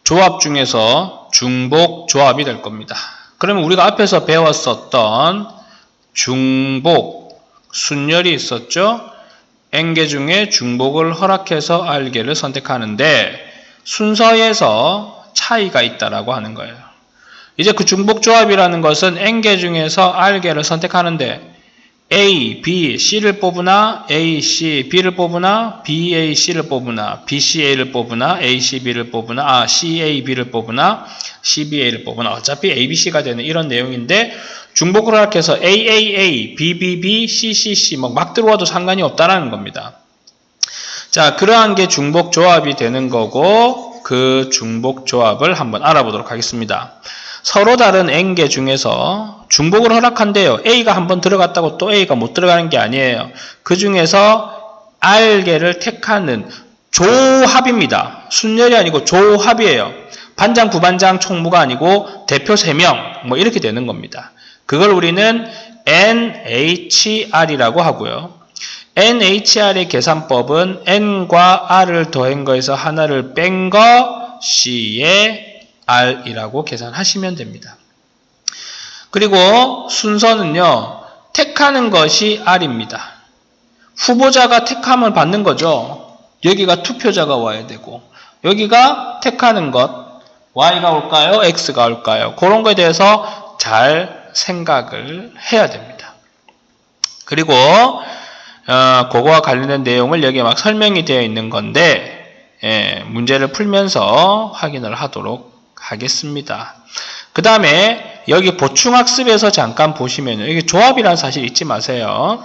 조합 중에서 중복 조합이 될 겁니다. 그러면 우리가 앞에서 배웠었던 중복 순열이 있었죠. n개 중에 중복을 허락해서 r개를 선택하는데 순서에서 차이가 있다라고 하는 거예요. 이제 그 중복 조합이라는 것은 n개 중에서 r개를 선택하는데 A, B, C를 뽑으나 A, C, B를 뽑으나 B, A, C를 뽑으나 B, C, A를 뽑으나 A, C, B를 뽑으나 C, A, B를 뽑으나 C, B, A를 뽑으나 어차피 A, B, C가 되는 이런 내용인데 중복을 허락해서 A, A, A, B, B, B, C, C, C 막 들어와도 상관이 없다라는 겁니다. 자, 그러한 게 중복 조합이 되는 거고 그 중복 조합을 한번 알아보도록 하겠습니다. 서로 다른 n개 중에서 중복을 허락한대요. A가 한번 들어갔다고 또 A가 못 들어가는 게 아니에요. 그 중에서 R개를 택하는 조합입니다. 순열이 아니고 조합이에요. 반장, 부반장, 총무가 아니고 대표 3명 뭐 이렇게 되는 겁니다. 그걸 우리는 NHR이라고 하고요. NHR의 계산법은 N과 R을 더한 거에서 하나를 뺀 거 C의 R이라고 계산하시면 됩니다. 그리고 순서는요. 택하는 것이 R입니다. 후보자가 택함을 받는 거죠. 여기가 투표자가 와야 되고 여기가 택하는 것 Y가 올까요? X가 올까요? 그런 거에 대해서 잘 생각을 해야 됩니다. 그리고 그거와 관련된 내용을 여기에 막 설명이 되어 있는 건데 문제를 풀면서 확인을 하도록 하겠습니다. 그 다음에 여기 보충학습에서 잠깐 보시면 여기 조합이라는 사실 잊지 마세요.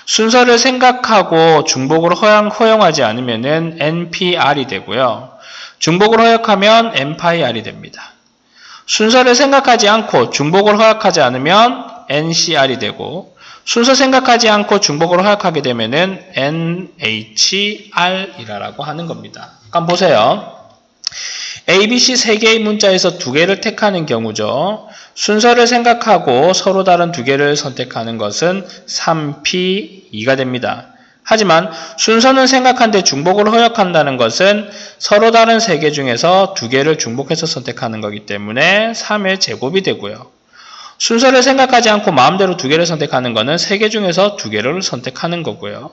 순서를 생각하고 중복을 허용하지 않으면 NPR이 되고요. 중복을 허용하면 NPR이 됩니다. 순서를 생각하지 않고 중복을 허용하지 않으면 NCR이 되고 순서 생각하지 않고 중복을 허용하게 되면 NHR이라고 하는 겁니다. 한번 보세요. ABC 3개의 문자에서 2개를 택하는 경우죠. 순서를 생각하고 서로 다른 2개를 선택하는 것은 3P2가 됩니다. 하지만 순서는 생각한데 중복을 허용한다는 것은 서로 다른 3개 중에서 2개를 중복해서 선택하는 거기 때문에 3의 제곱이 되고요. 순서를 생각하지 않고 마음대로 2개를 선택하는 것은 3개 중에서 2개를 선택하는 거고요.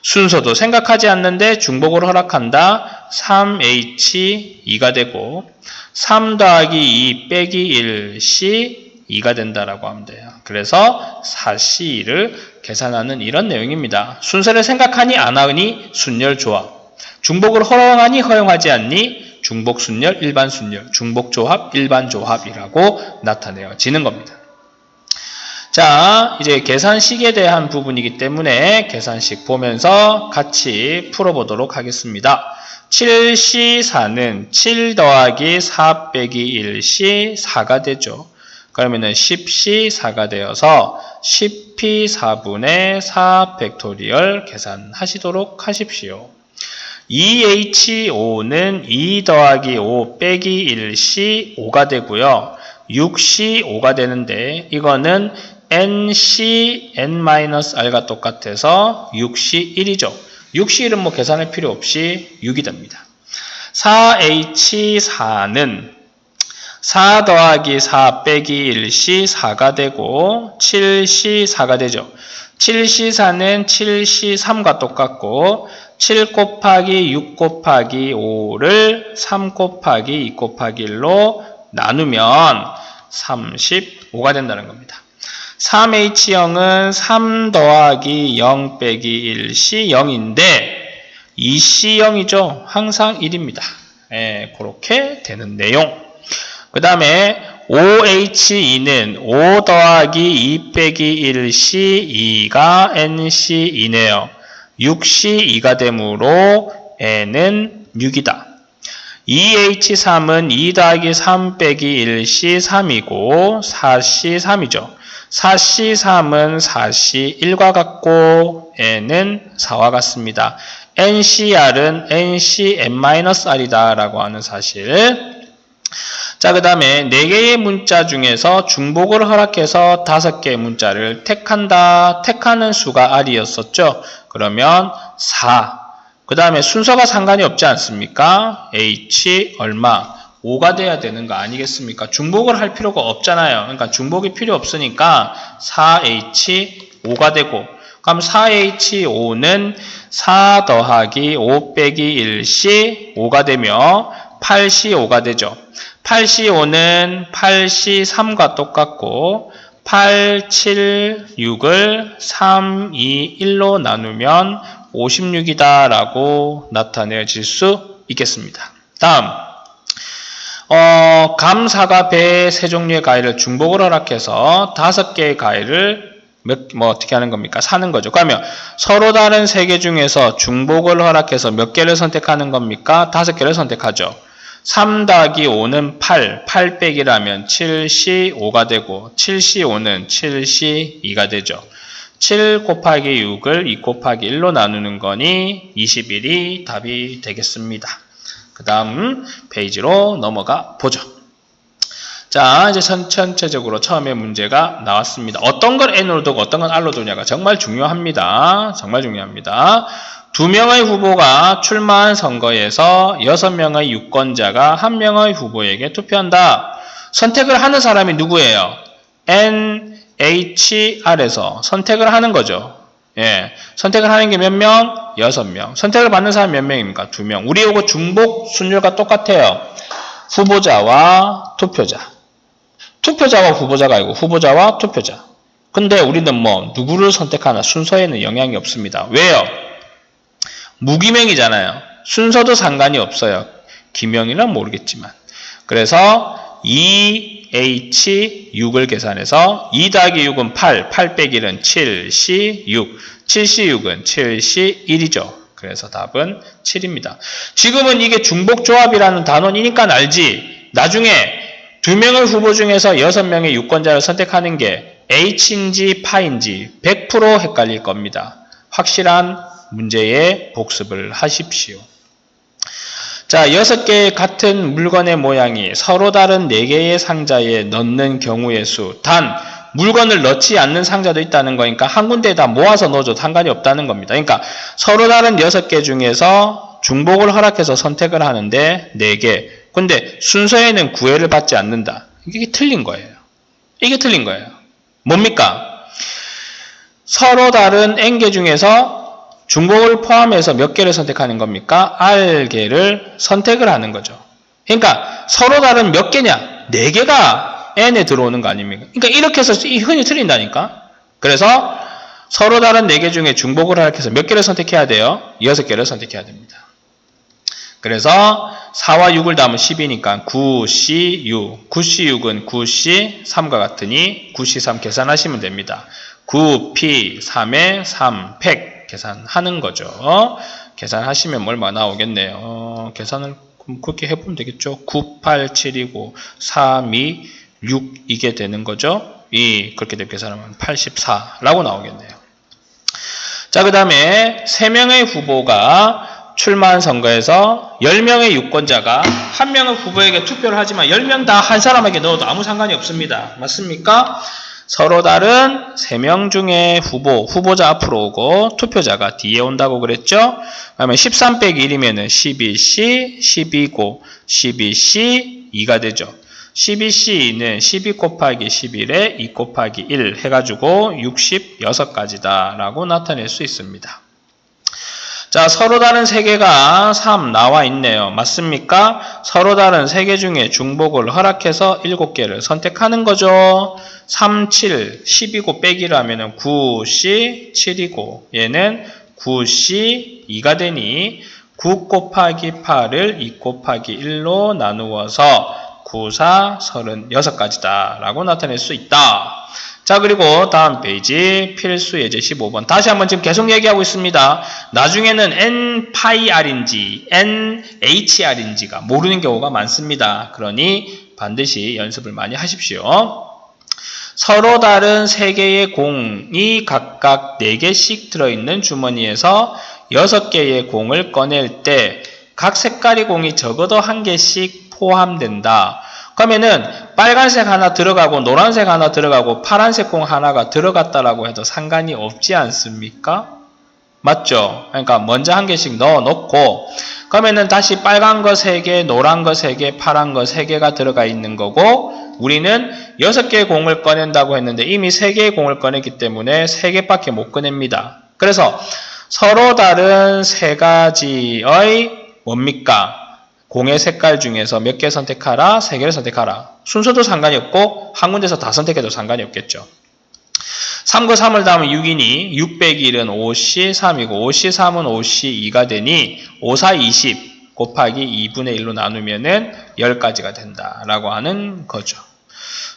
순서도 생각하지 않는데 중복을 허락한다. 3H2가 되고 3 더하기 2 빼기 1C 2가 된다라고 하면 돼요. 그래서 4C2를 계산하는 이런 내용입니다. 순서를 생각하니 안 하니 순열 조합. 중복을 허용하니 허용하지 않니 중복 순열, 일반 순열, 중복 조합, 일반 조합이라고 나타내어지는 겁니다. 자, 이제 계산식에 대한 부분이기 때문에 계산식 보면서 같이 풀어보도록 하겠습니다. 7C4는 7 더하기 4 빼기 1C 4가 되죠. 그러면은 10C4가 되어서 10P4분의 4 팩토리얼 계산하시도록 하십시오. 2H5는 2 더하기 5 빼기 1C 5가 되고요. 6C 5가 되는데 이거는 NC N-R과 똑같아서 6C 1이죠. 6C 1은 뭐 계산할 필요 없이 6이 됩니다. 4H4는 4 더하기 4 빼기 1C 4가 되고 7C 4가 되죠. 7C4는 7C 3과 똑같고 7 곱하기 6 곱하기 5를 3 곱하기 2 곱하기 1로 나누면 35가 된다는 겁니다. 3H0은 3 더하기 0 빼기 1C 0인데 2C 0이죠. 항상 1입니다. 그렇게 되는 내용. 그 다음에 5H2는 5 더하기 2 빼기 1C 2가 NC 2네요. 6C 2가 되므로 N은 6이다. 2H3은 2 더하기 3 빼기 1C 3이고 4C 3이죠. 4C3은 4C 1과 같고 N은 4와 같습니다. NCR은 NC N-R이다 라고 하는 사실. 자, 그 다음에 4개의 문자 중에서 중복을 허락해서 5개의 문자를 택한다. 택하는 수가 R이었었죠. 그러면 4. 그 다음에 순서가 상관이 없지 않습니까? H 얼마? 5가 돼야 되는 거 아니겠습니까? 중복을 할 필요가 없잖아요. 그러니까 중복이 필요 없으니까 4H5가 되고, 그럼 4H5는 4 더하기 5 빼기 1C 5가 되며 8C5가 되죠. 8C5는 8C3과 똑같고 8, 7, 6을 3, 2, 1로 나누면 56이다 라고 나타내질 수 있겠습니다. 다음 감, 사과, 배 세 종류의 과일을 중복을 허락해서 5개의 과일을 어떻게 하는 겁니까? 사는 거죠. 그러면 서로 다른 3개 중에서 중복을 허락해서 몇 개를 선택하는 겁니까? 5개를 선택하죠. 3 더하기 5는 8, 8 빼기라면 7C5가 되고 7C5는 7C2가 되죠. 7 곱하기 6을 2 곱하기 1로 나누는 거니 21이 답이 되겠습니다. 그 다음 페이지로 넘어가 보죠. 자, 이제 전체적으로 처음에 문제가 나왔습니다. 어떤 걸 N으로 두고 어떤 걸 R로 두냐가 정말 중요합니다. 정말 중요합니다. 2명의 후보가 출마한 선거에서 6명의 유권자가 1명의 후보에게 투표한다. 선택을 하는 사람이 누구예요? N, H, R에서 선택을 하는 거죠. 예, 선택을 하는 게 몇 명? 6명. 선택을 받는 사람 몇 명입니까? 2명. 우리 요거 중복 순열과 똑같아요. 후보자와 투표자. 투표자와 후보자가 아니고 후보자와 투표자. 근데 우리는 누구를 선택하나 순서에는 영향이 없습니다. 왜요? 무기명이잖아요. 순서도 상관이 없어요. 기명이란 모르겠지만. 그래서 2H6을 계산해서 2 더하기 6은 8, 8 빼기 1은 7C6, 7C6은 7C1이죠. 그래서 답은 7입니다. 지금은 이게 중복조합이라는 단원이니까 알지. 나중에 2명의 후보 중에서 6명의 유권자를 선택하는 게 H인지 파인지 100% 헷갈릴 겁니다. 확실한 문제의 복습을 하십시오. 자, 6개의 같은 물건의 모양이 서로 다른 4개의 상자에 넣는 경우의 수. 단, 물건을 넣지 않는 상자도 있다는 거니까 한 군데에다 모아서 넣어줘도 상관이 없다는 겁니다. 그러니까 서로 다른 6개 중에서 중복을 허락해서 선택을 하는데 4개. 근데 순서에는 구애를 받지 않는다. 이게 틀린 거예요. 이게 틀린 거예요. 뭡니까? 서로 다른 N개 중에서 중복을 포함해서 몇 개를 선택하는 겁니까? R개를 선택을 하는 거죠. 그러니까 서로 다른 몇 개냐? 4개가 N에 들어오는 거 아닙니까? 그러니까 이렇게 해서 흔히 틀린다니까. 그래서 서로 다른 4개 중에 중복을 허락해서 몇 개를 선택해야 돼요? 6개를 선택해야 됩니다. 그래서 4와 6을 더하면 10이니까 9C6. 9C6은 9C3과 같으니 9C3 계산하시면 됩니다. 9P3에 3, 100 계산하는 거죠. 계산하시면 얼마 나오겠네요. 계산을 그렇게 해보면 되겠죠. 9, 8, 7이고 3, 2, 6 이게 되는 거죠. 그렇게 계산하면 84라고 나오겠네요. 자, 그 다음에 3명의 후보가 출마한 선거에서 10명의 유권자가 1명의 후보에게 투표를 하지만 10명 다 한 사람에게 넣어도 아무 상관이 없습니다. 맞습니까? 서로 다른 3명 중에 후보자 앞으로 오고 투표자가 뒤에 온다고 그랬죠? 그러면 13 빼기 1이면 12C, 12고 12C, 2가 되죠. 12C는 12 곱하기 11에 2 곱하기 1 해가지고 66가지다 라고 나타낼 수 있습니다. 자, 서로 다른 3개가 3 나와 있네요. 맞습니까? 서로 다른 3개 중에 중복을 허락해서 7개를 선택하는 거죠. 3, 7, 10이고 빼기를 하면 9C, 7이고 얘는 9C, 2가 되니 9 곱하기 8을 2 곱하기 1로 나누어서 9, 4, 36가지다 라고 나타낼 수 있다. 자, 그리고 다음 페이지 필수 예제 15번. 다시 한번 지금 계속 얘기하고 있습니다. 나중에는 N-PyR인지 N-HR인지가 모르는 경우가 많습니다. 그러니 반드시 연습을 많이 하십시오. 서로 다른 3개의 공이 각각 4개씩 들어있는 주머니에서 6개의 공을 꺼낼 때 각 색깔의 공이 적어도 1개씩 포함된다. 그러면은 빨간색 하나 들어가고 노란색 하나 들어가고 파란색 공 하나가 들어갔다라고 해도 상관이 없지 않습니까? 맞죠? 그러니까 먼저 한 개씩 넣어 놓고 그러면은 다시 빨간 거 3개, 노란 거 3개, 파란 거 3개가 들어가 있는 거고 우리는 6개의 공을 꺼낸다고 했는데 이미 3개의 공을 꺼냈기 때문에 3개밖에 못 꺼냅니다. 그래서 서로 다른 3가지의 뭡니까? 공의 색깔 중에서 몇 개 선택하라? 3개를 선택하라. 순서도 상관이 없고 한 군데서 다 선택해도 상관이 없겠죠. 3과 3을 더하면 6이니 6 빼기 1은 5C 3이고 5C 3은 5C 2가 되니 5, 4, 20 곱하기 2분의 1로 나누면은 10가지가 된다라고 하는 거죠.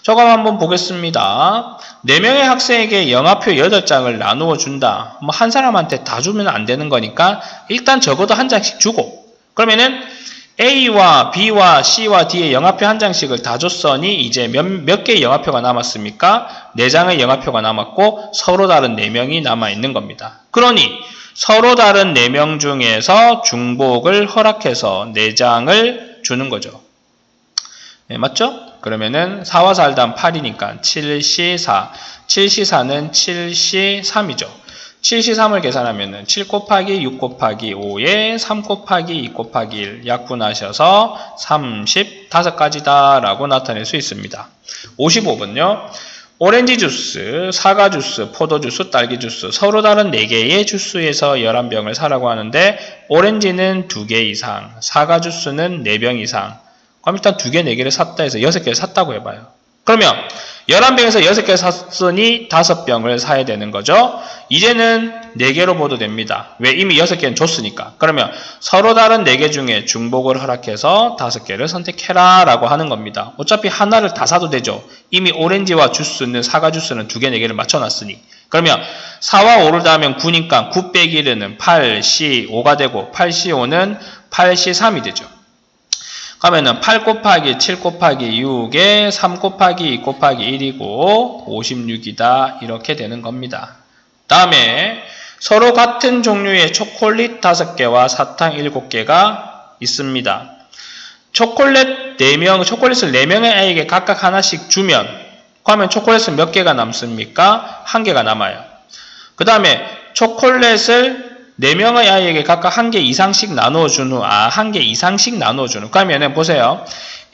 저거 한번 보겠습니다. 4명의 학생에게 영화표 8장을 나누어 준다. 뭐 한 사람한테 다 주면 안 되는 거니까 일단 적어도 한 장씩 주고 그러면은 A와 B와 C와 D의 영화표 한 장씩을 다 줬으니 이제 몇 개의 영화표가 남았습니까? 4장의 영화표가 남았고 서로 다른 4명이 남아있는 겁니다. 그러니 서로 다른 4명 중에서 중복을 허락해서 4장을 주는 거죠. 네, 맞죠? 그러면은 4와 4를 더하면 8이니까 7C4. 7C4는 7C3이죠. 7C3을 계산하면은 7 곱하기 6 곱하기 5에 3 곱하기 2 곱하기 1 약분하셔서 35가지다 라고 나타낼 수 있습니다. 55번요. 오렌지 주스, 사과 주스, 포도 주스, 딸기 주스 서로 다른 4개의 주스에서 11병을 사라고 하는데 오렌지는 2개 이상, 사과 주스는 4병 이상 그럼 일단 2개, 4개를 샀다 해서 6개를 샀다고 해봐요. 그러면 11병에서 6개 샀으니 5병을 사야 되는 거죠. 이제는 4개로 보도 됩니다. 왜? 이미 6개는 줬으니까. 그러면 서로 다른 4개 중에 중복을 허락해서 5개를 선택해라 라고 하는 겁니다. 어차피 하나를 다 사도 되죠. 이미 오렌지와 주스는 사과 주스는 2개, 4개를 맞춰놨으니. 그러면 4와 5를 더하면 9니까 9 빼기 1은 8C5가 되고 8C5는 8C3이 되죠. 그러면은 8 곱하기 7 곱하기 6에 3 곱하기 2 곱하기 1이고 56이다 이렇게 되는 겁니다. 다음에 서로 같은 종류의 초콜릿 5개와 사탕 7개가 있습니다. 초콜릿을 4명의 아이에게 각각 하나씩 주면 그러면 초콜릿은 몇 개가 남습니까? 1개가 남아요. 그 다음에 초콜릿을 4명의 아이에게 각각 1개 이상씩 나누어준 후, 1개 이상씩 나누어준 후. 그러면은 보세요.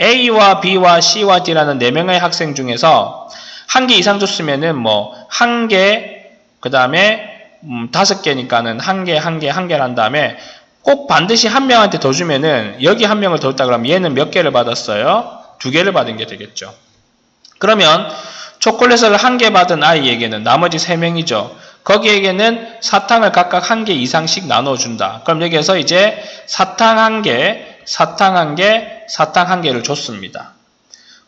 A와 B와 C와 D라는 4명의 학생 중에서 1개 이상 줬으면은 뭐, 1개, 그 다음에, 5개니까는 1개, 1개, 1개를 한 다음에 꼭 반드시 한 명한테 더 주면은 여기 한 명을 더 줬다 그러면 얘는 몇 개를 받았어요? 2개를 받은 게 되겠죠. 그러면 초콜릿을 1개 받은 아이에게는 나머지 3명이죠. 거기에게는 사탕을 각각 1개 이상씩 나눠준다. 그럼 여기에서 이제 사탕 1개, 사탕 1개, 사탕 1개를 줬습니다.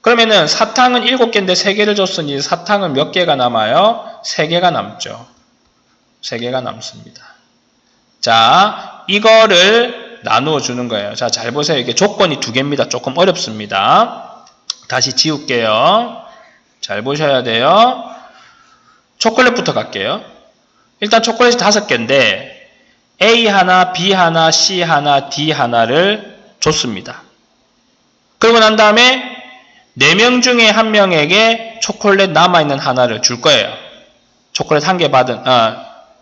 그러면은 사탕은 7개인데 3개를 줬으니 사탕은 몇 개가 남아요? 3개가 남죠. 3개가 남습니다. 자, 이거를 나누어 주는 거예요. 자, 잘 보세요. 이게 조건이 2개입니다. 조금 어렵습니다. 다시 지울게요. 잘 보셔야 돼요. 초콜릿부터 갈게요. 일단 초콜릿이 5개인데 A 하나, B 하나, C 하나, D 하나를 줬습니다. 그러고 난 다음에 4명 중에 1명에게 초콜릿 남아있는 하나를 줄 거예요. 초콜릿 1개 받은,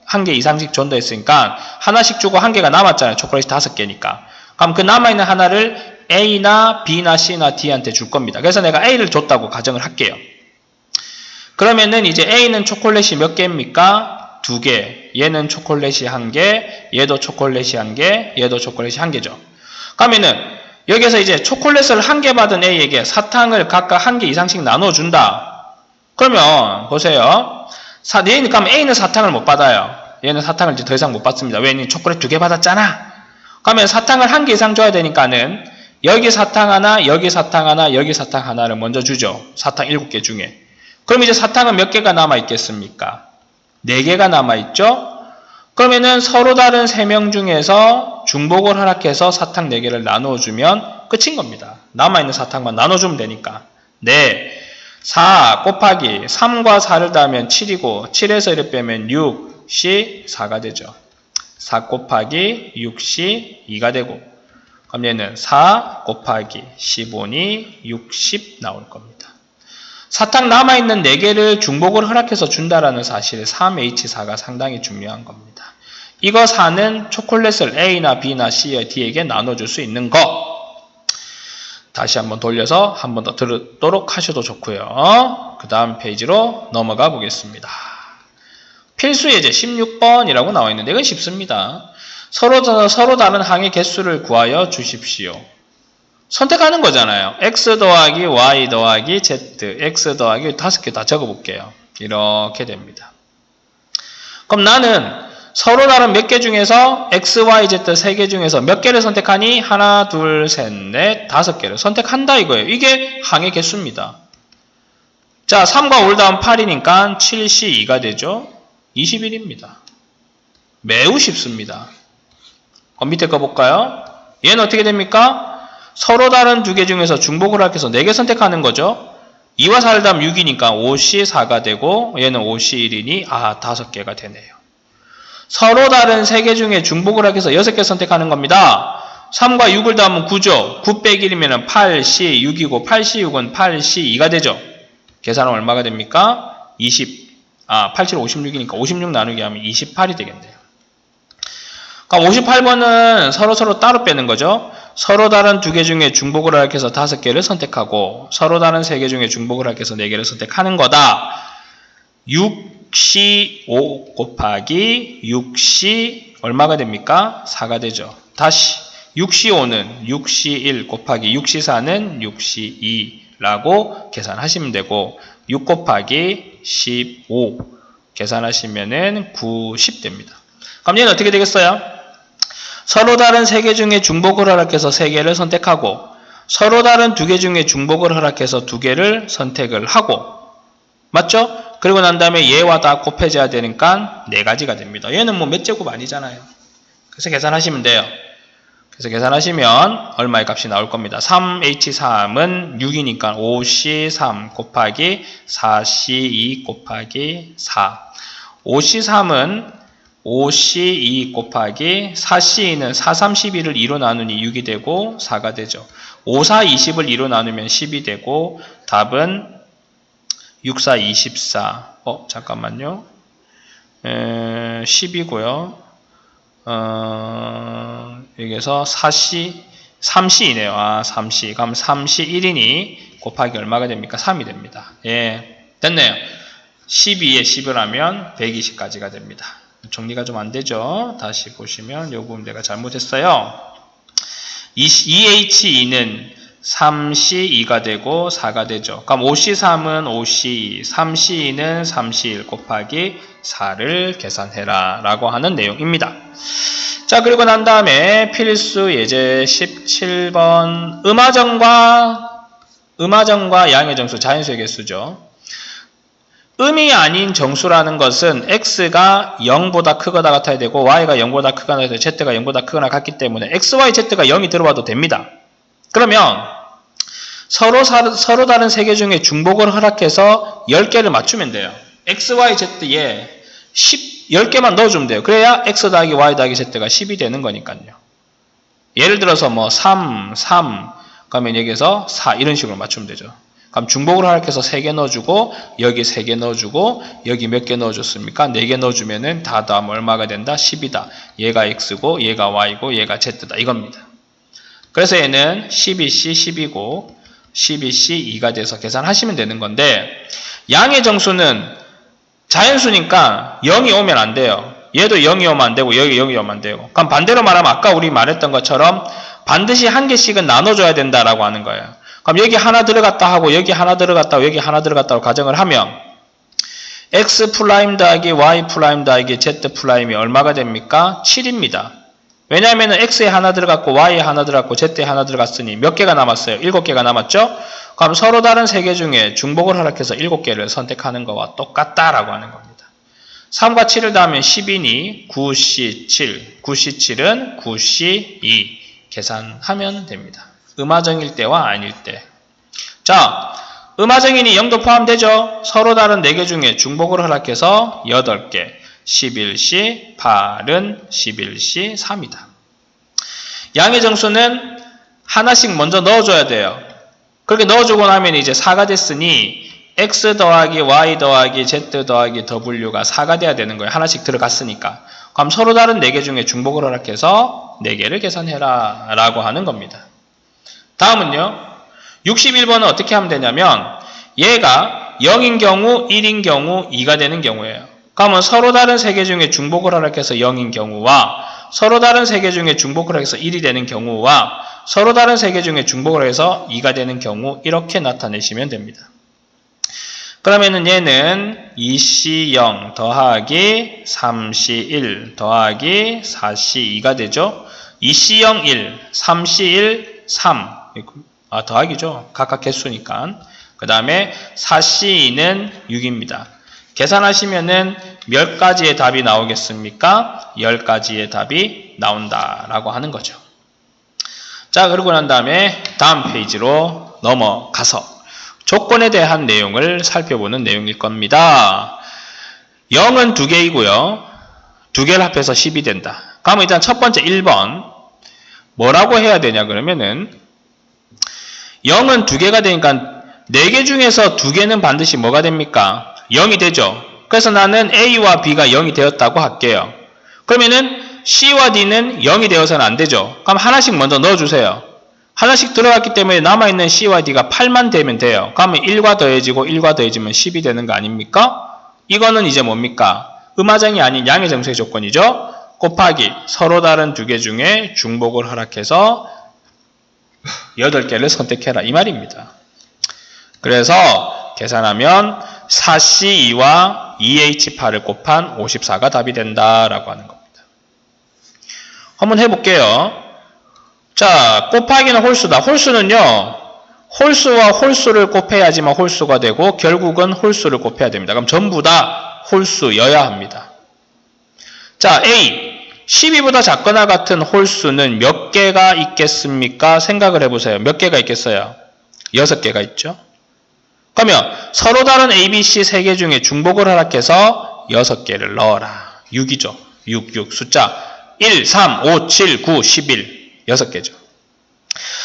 1개 이상씩 준다 했으니까 하나씩 주고 1개가 남았잖아요. 초콜릿이 5개니까. 그럼 그 남아있는 하나를 A나 B나 C나 D한테 줄 겁니다. 그래서 내가 A를 줬다고 가정을 할게요. 그러면은 이제 A는 초콜릿이 몇 개입니까? 2개. 얘는 초콜릿이 1개, 얘도 초콜릿이 1개, 얘도 초콜릿이 1개죠. 그러면은 여기서 이제 초콜릿을 1개 받은 A에게 사탕을 각각 1개 이상씩 나눠준다. 그러면 보세요. 그럼 A는 사탕을 못 받아요. 얘는 사탕을 이제 더 이상 못 받습니다. 왜? 얘는 초콜릿 2개 받았잖아. 그러면 사탕을 1개 이상 줘야 되니까는 여기 사탕 하나, 여기 사탕 하나, 여기 사탕 하나를 먼저 주죠. 사탕 7개 중에. 그럼 이제 사탕은 몇 개가 남아있겠습니까? 4개가 남아있죠? 그러면은 서로 다른 3명 중에서 중복을 허락해서 사탕 4개를 나누어주면 끝인 겁니다. 남아있는 사탕만 나눠주면 되니까. 네. 4 곱하기 3과 4를 더하면 7이고 7에서 1을 빼면 6C 4가 되죠. 4 곱하기 6C 2가 되고 그럼 얘는 4 곱하기 15니 60 나올 겁니다. 사탕 남아있는 4개를 중복을 허락해서 준다라는 사실 3H4가 상당히 중요한 겁니다. 이거 4는 초콜릿을 A나 B나 C, D에게 나눠줄 수 있는 거. 다시 한번 돌려서 한 번 더 들도록 하셔도 좋고요. 그 다음 페이지로 넘어가 보겠습니다. 필수 예제 16번이라고 나와 있는데 이건 쉽습니다. 서로 다른 항의 개수를 구하여 주십시오. 선택하는 거잖아요. x 더하기 y 더하기 z, x 더하기 5개 다 적어볼게요. 이렇게 됩니다. 그럼 나는 서로 다른 몇 개 중에서 x, y, z 3개 중에서 몇 개를 선택하니? 하나, 둘, 셋, 넷, 5개를 선택한다 이거예요. 이게 항의 개수입니다. 자, 3과 5를 더하면 8이니까 7C2가 되죠. 21입니다. 매우 쉽습니다. 그럼 밑에 거 볼까요? 얘는 어떻게 됩니까? 서로 다른 2개 중에서 중복을 하기 위해서 4개 선택하는 거죠. 2와 4를 더하면 6이니까 5C4가 되고 얘는 5C1이니 5개가 되네요. 서로 다른 3개 중에 중복을 하기 위해서 6개 선택하는 겁니다. 3과 6을 더하면 9죠. 9 빼기 1이면 8C6이고 8C6은 8C2가 되죠. 계산은 얼마가 됩니까? 87, 56이니까 56 나누기 하면 28이 되겠네요. 그럼 58번은 서로 따로 빼는 거죠. 서로 다른 2개 중에 중복을 하기 위해서 5개를 선택하고 서로 다른 3개 중에 중복을 하기 위해서 4개를 선택하는 거다. 6C5 곱하기 6C 얼마가 됩니까? 4가 되죠. 다시 6C5는 6C1 곱하기 6C4는 6C2라고 계산하시면 되고 6 곱하기 15 계산하시면은 90 됩니다. 그럼 얘는 어떻게 되겠어요? 서로 다른 3개 중에 중복을 허락해서 3개를 선택하고 서로 다른 2개 중에 중복을 허락해서 2개를 선택을 하고 맞죠? 그리고 난 다음에 얘와 다 곱해져야 되니까 4가지가 됩니다. 얘는 뭐 몇 제곱 아니잖아요. 그래서 계산하시면 돼요. 그래서 계산하시면 얼마의 값이 나올 겁니다. 3H3은 6이니까 5C3 곱하기 4C2 곱하기 4. 5C3은 5C2 곱하기 4C2는 4, 32를 2로 나누니 6이 되고 4가 되죠. 5, 4, 20을 2로 나누면 10이 되고 답은 6, 4, 24. 잠깐만요. 10이고요. 여기서 4C, 3C이네요. 3C. 그럼 3C 1이니 곱하기 얼마가 됩니까? 3이 됩니다. 예. 됐네요. 12에 10을 하면 120까지가 됩니다. 정리가 좀 안 되죠? 다시 보시면 이 부분 내가 잘못했어요. 2H2는 3C2가 되고 4가 되죠. 그럼 5C3은 5C2, 3C2는 3C1 곱하기 4를 계산해라 라고 하는 내용입니다. 자, 그리고 난 다음에 필수 예제 17번 음화정과 양의 정수, 자연수의 개수죠. 음이 아닌 정수라는 것은 x가 0보다 크거나 같아야 되고 y가 0보다 크거나 같아야 되고 z가 0보다 크거나 같기 때문에 x, y, z가 0이 들어와도 됩니다. 그러면 서로 다른 3개 중에 중복을 허락해서 10개를 맞추면 돼요. x, y, z에 10개만 넣어주면 돼요. 그래야 x 더하기 y 더하기 z가 10이 되는 거니까요. 예를 들어서 뭐 3, 그러면 여기서 4 이런 식으로 맞추면 되죠. 그럼 중복을 허락해서 3개 넣어주고 여기 3개 넣어주고 여기 몇 개 넣어줬습니까? 4개 넣어주면은 다 더하면 얼마가 된다? 10이다. 얘가 x고 얘가 y고 얘가 z다. 이겁니다. 그래서 얘는 12C 10이고 12C 2가 돼서 계산하시면 되는 건데 양의 정수는 자연수니까 0이 오면 안 돼요. 얘도 0이 오면 안 되고 여기 0이 오면 안 돼요. 그럼 반대로 말하면 아까 우리 말했던 것처럼 반드시 한 개씩은 나눠줘야 된다라고 하는 거예요. 그럼 여기 하나 들어갔다 하고 여기 하나 들어갔다 하고 여기 하나 들어갔다고 가정을 하면 x 프라임 더하기 y 프라임 더하기 z 프라임이 얼마가 됩니까? 7입니다. 왜냐하면 x에 하나 들어갔고 y에 하나 들어갔고 z에 하나 들어갔으니 몇 개가 남았어요? 7개가 남았죠? 그럼 서로 다른 3개 중에 중복을 허락해서 7개를 선택하는 것과 똑같다라고 하는 겁니다. 3과 7을 더하면 10이니 9C7, 9C7은 9C2 계산하면 됩니다. 음화정일 때와 아닐 때. 자, 음화정이니 0도 포함되죠? 서로 다른 4개 중에 중복을 허락해서 8개. 11C, 8은 11C, 3이다. 양의 정수는 하나씩 먼저 넣어줘야 돼요. 그렇게 넣어주고 나면 이제 4가 됐으니 x 더하기 y 더하기 z 더하기 w가 4가 돼야 되는 거예요. 하나씩 들어갔으니까. 그럼 서로 다른 4개 중에 중복을 허락해서 4개를 계산해라 라고 하는 겁니다. 다음은요. 61번은 어떻게 하면 되냐면 얘가 0인 경우, 1인 경우, 2가 되는 경우예요. 그러면 서로 다른 3개 중에 중복을 허락해서 0인 경우와 서로 다른 3개 중에 중복을 해서 1이 되는 경우와 서로 다른 3개 중에 중복을 해서 2가 되는 경우 이렇게 나타내시면 됩니다. 그러면은 얘는 2C0 더하기 3C1 더하기 4C2가 되죠. 2C0 1, 3C1 3 더하기죠. 각각 개수니까. 그 다음에 4C2는 6입니다. 계산하시면은 몇 가지의 답이 나오겠습니까? 10가지의 답이 나온다라고 하는 거죠. 자, 그러고 난 다음에 다음 페이지로 넘어가서 조건에 대한 내용을 살펴보는 내용일 겁니다. 0은 2개이고요. 2개를 합해서 10이 된다. 그러면 일단 첫 번째 1번 뭐라고 해야 되냐 그러면은 0은 2개가 되니까 4개 중에서 2개는 반드시 뭐가 됩니까? 0이 되죠. 그래서 나는 A와 B가 0이 되었다고 할게요. 그러면은 C와 D는 0이 되어서는 안 되죠. 그럼 하나씩 먼저 넣어주세요. 하나씩 들어갔기 때문에 남아있는 C와 D가 8만 되면 돼요. 그러면 1과 더해지고 1과 더해지면 10이 되는 거 아닙니까? 이거는 이제 뭡니까? 음하장이 아닌 양의 정수의 조건이죠. 곱하기 서로 다른 2개 중에 중복을 허락해서 8개를 선택해라 이 말입니다. 그래서 계산하면 4C2와 2H8을 곱한 54가 답이 된다라고 하는 겁니다. 한번 해볼게요. 자, 곱하기는 홀수다. 홀수는요. 홀수와 홀수를 곱해야지만 홀수가 되고 결국은 홀수를 곱해야 됩니다. 그럼 전부 다 홀수여야 합니다. 자, A. 12보다 작거나 같은 홀수는 몇 개가 있겠습니까? 생각을 해보세요. 몇 개가 있겠어요? 6개가 있죠. 그러면 서로 다른 A, B, C 3개 중에 중복을 허락해서 6개를 넣어라. 6이죠. 6 숫자 1, 3, 5, 7, 9, 11 6개죠.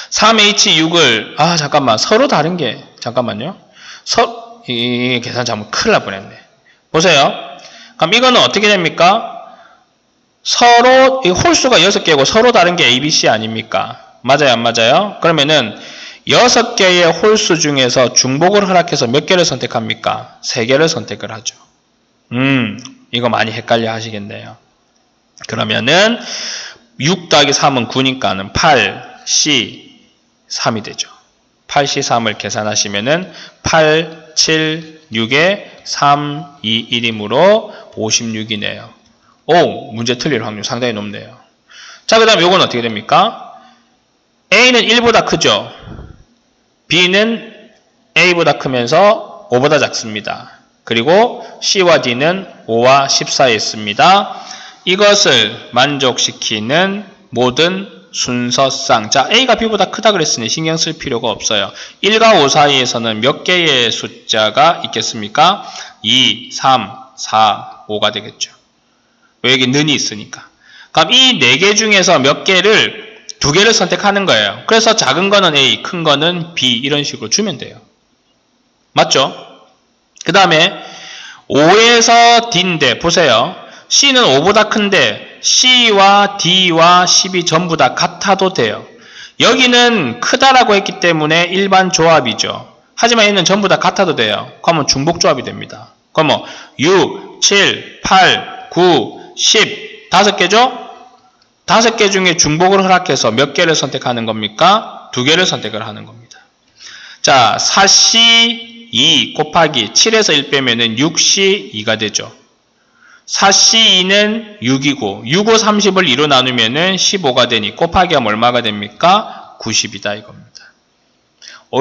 3H6을 잠깐만 서로 다른 게 잠깐만요. 이 계산 잘못 큰일 날 뻔했네. 보세요. 그럼 이거는 어떻게 됩니까? 서로 홀수가 6개고 서로 다른 게 A, B, C 아닙니까? 맞아요, 안 맞아요? 그러면은 6개의 홀수 중에서 중복을 허락해서 몇 개를 선택합니까? 3개를 선택을 하죠. 이거 많이 헷갈려 하시겠네요. 그러면은 6 더하기 3은 9니까는 8C 3이 되죠. 8C 3을 계산하시면은 8, 7, 6에 3, 2, 1이므로 56이네요. 오, 문제 틀릴 확률 상당히 높네요. 자, 그 다음에 요건 어떻게 됩니까? A는 1보다 크죠. B는 A보다 크면서 5보다 작습니다. 그리고 C와 D는 5와 10 사이에 있습니다. 이것을 만족시키는 모든 순서상. 자, A가 B보다 크다 그랬으니 신경 쓸 필요가 없어요. 1과 5 사이에서는 몇 개의 숫자가 있겠습니까? 2, 3, 4, 5가 되겠죠. 왜 여기 는이 있으니까. 그럼 이 4개 중에서 몇 개를 2개를 선택하는 거예요. 그래서 작은 거는 A, 큰 거는 B 이런 식으로 주면 돼요. 맞죠? 그 다음에 5에서 D인데 보세요. C는 5보다 큰데 C와 D와 10이 전부 다 같아도 돼요. 여기는 크다라고 했기 때문에 일반 조합이죠. 하지만 얘는 전부 다 같아도 돼요. 그러면 중복 조합이 됩니다. 그러면 6, 7, 8, 9, 10 5개죠? 5개 중에 중복을 허락해서 몇 개를 선택하는 겁니까? 2개를 선택을 하는 겁니다. 자, 4C2 곱하기 7에서 1 빼면은 6C2가 되죠. 4C2는 6이고 6, 5, 30을 2로 나누면은 15가 되니 곱하기하면 얼마가 됩니까? 90이다 이겁니다.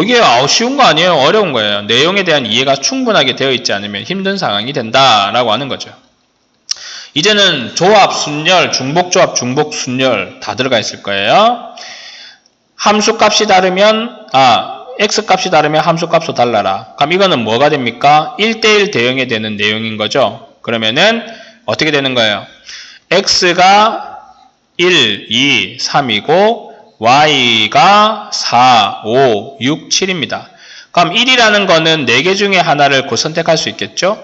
이게 쉬운 거 아니에요? 어려운 거예요. 내용에 대한 이해가 충분하게 되어 있지 않으면 힘든 상황이 된다라고 하는 거죠. 이제는 조합, 순열, 중복조합, 중복순열 다 들어가 있을 거예요. 함수값이 다르면 x값이 다르면 함수값도 달라라. 그럼 이거는 뭐가 됩니까? 1대1 대응이 되는 내용인 거죠. 그러면은 어떻게 되는 거예요? x가 1, 2, 3이고 y가 4, 5, 6, 7입니다. 그럼 1이라는 거는 4개 중에 하나를 곧 선택할 수 있겠죠?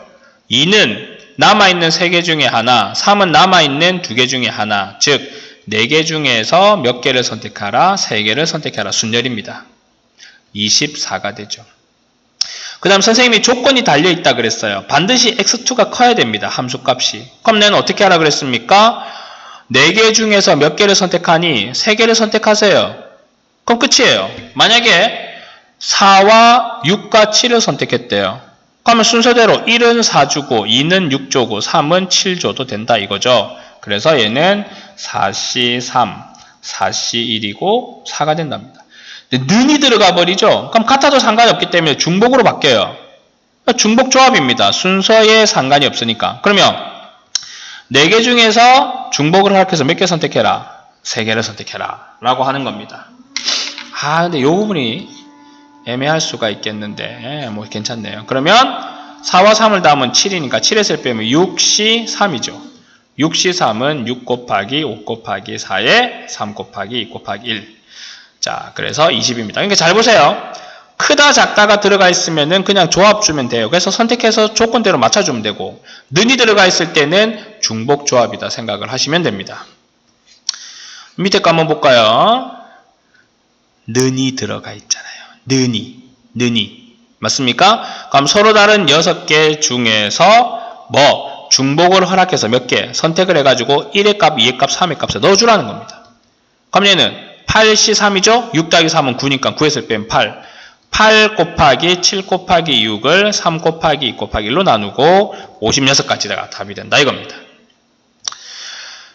2는 남아있는 3개 중에 하나, 3은 남아있는 2개 중에 하나, 즉 4개 중에서 몇 개를 선택하라? 3개를 선택하라. 순열입니다. 24가 되죠. 그 다음 선생님이 조건이 달려있다 그랬어요. 반드시 x2가 커야 됩니다. 함수값이. 그럼 내는 어떻게 하라 그랬습니까? 4개 중에서 몇 개를 선택하니? 3개를 선택하세요. 그럼 끝이에요. 만약에 4와 6과 7을 선택했대요. 그러면 순서대로 1은 4주고 2는 6조고 3은 7조도 된다 이거죠. 그래서 얘는 4C 3, 4C 1이고 4가 된답니다. 는이 들어가 버리죠. 그럼 같아도 상관이 없기 때문에 중복으로 바뀌어요. 중복 조합입니다. 순서에 상관이 없으니까. 그러면 4개 중에서 중복을 허락해서 몇 개 선택해라? 3개를 선택해라 라고 하는 겁니다. 근데 이 부분이 애매할 수가 있겠는데 뭐 괜찮네요. 그러면 4와 3을 더하면 7이니까 7에서 빼면 6C 3이죠. 6C 3은 6 곱하기 5 곱하기 4에 3 곱하기 2 곱하기 1. 자, 그래서 20입니다. 그러니까 잘 보세요. 크다 작다가 들어가 있으면은 그냥 조합 주면 돼요. 그래서 선택해서 조건대로 맞춰주면 되고, 는이 들어가 있을 때는 중복 조합이다 생각을 하시면 됩니다. 밑에 거 한번 볼까요? 는이 들어가 있잖아요. 는이 맞습니까? 그럼 서로 다른 6개 중에서 중복을 허락해서 몇 개 선택을 해가지고 1의 값, 2의 값, 3의 값을 넣어주라는 겁니다. 그럼 얘는 8C3이죠? 6 더하기 3은 9니까 9에서 빼면 8. 8 곱하기 7 곱하기 6을 3 곱하기 2 곱하기 1로 나누고 56가지가 답이 된다 이겁니다.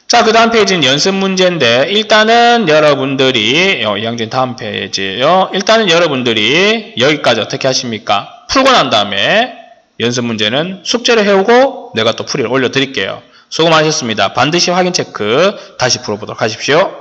자, 그 다음 페이지는 연습 문제인데 일단은 여러분들이 2학년 다음 페이지예요. 일단은 여러분들이 여기까지 어떻게 하십니까? 풀고 난 다음에 연습 문제는 숙제를 해오고 내가 또 풀이를 올려드릴게요. 수고 많으셨습니다. 반드시 확인 체크 다시 풀어보도록 하십시오.